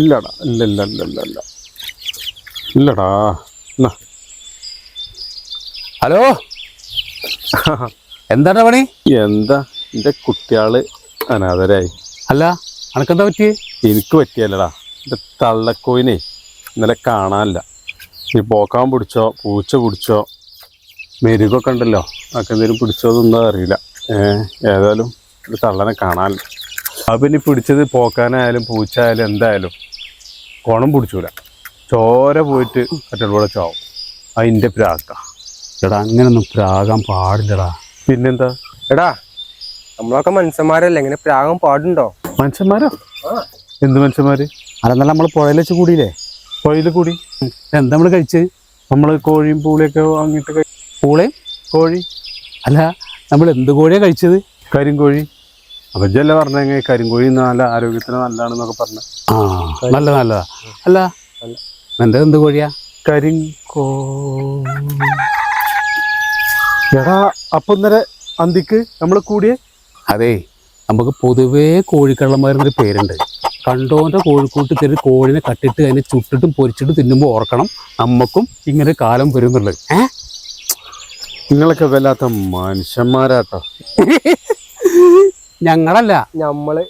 ഇല്ലടാ, ഇല്ല ഇല്ല ഇല്ല ഇല്ല ഇല്ല ഇല്ലടാ. ഹലോ, എന്താണ് പണി? എന്താ എൻ്റെ കുട്ടികള് അനാഥരായി. അല്ല, അനക്കെന്താ പറ്റിയേ? എനിക്ക് പറ്റിയല്ലടാ. എൻ്റെ തള്ളക്കോയിനെ ഇന്നലെ കാണാനില്ല. ഈ പോക്കാൻ പിടിച്ചോ പൂച്ച പിടിച്ചോ മെരുകൊക്കെ ഉണ്ടല്ലോ, അതൊക്കെ എന്തെങ്കിലും പിടിച്ചോന്നൊന്നും അറിയില്ല. ഏതായാലും ഒരു തള്ളനെ കാണാനില്ല. അപ്പം ഇനി പിടിച്ചത് പോക്കാനായാലും പൂച്ച ആയാലും എന്തായാലും കുണം പിടിച്ചൂല, ചോര പോയിട്ട് മറ്റുള്ള ചാവും. അതിൻ്റെ പ്രാക്ക. എടാ, അങ്ങനൊന്നും പ്രാകാൻ പാടില്ലടാ. പിന്നെന്താ എടാ, നമ്മളൊക്കെ മനുഷ്യന്മാരല്ലേ, ഇങ്ങനെ പ്രാഗം പാടുണ്ടോ? മനുഷ്യന്മാരോ? എന്ത് മനുഷ്യന്മാര്? അതെന്നല്ല നമ്മൾ പുഴയിൽ വെച്ച് കൂടിയില്ലേ? പുഴയിൽ കൂടി എന്താ നമ്മൾ കഴിച്ചത്? നമ്മൾ കോഴിയും പൂളിയൊക്കെ വാങ്ങിയിട്ട് പൂളയും കോഴി അല്ല, നമ്മൾ എന്ത് കോഴിയാണ് കഴിച്ചത്? കരിങ്കോഴി. അപ്പം ഇജ്ജല്ല പറഞ്ഞെങ്കിൽ കരിങ്കോഴി നല്ല ആരോഗ്യത്തിന് നല്ലതാണെന്നൊക്കെ പറഞ്ഞു. ആ, നല്ലതാ. അല്ല, എൻ്റെ എന്ത് കോഴിയാ? കരിങ്കോ. എടാ, അപ്പം ഇന്നലെ അന്തിക്ക് നമ്മൾ കൂടിയേ? അതെ, നമുക്ക് പൊതുവേ കോഴിക്കള്ളന്മാരെന്നൊരു പേരുണ്ട്. കണ്ടോൻ്റെ കോഴിക്കൂട്ട് കയറി കോഴിനെ കട്ടിട്ട് അതിനെ ചുട്ടിട്ടും പൊരിച്ചിട്ടും തിന്നുമ്പോൾ ഓർക്കണം നമ്മക്കും ഇങ്ങനെ കാലം വരും എന്നുള്ളത്. നിങ്ങളൊക്കെ വല്ലാത്ത മനുഷ്യന്മാരാട്ടോ. ഞങ്ങളല്ല, നമ്മള്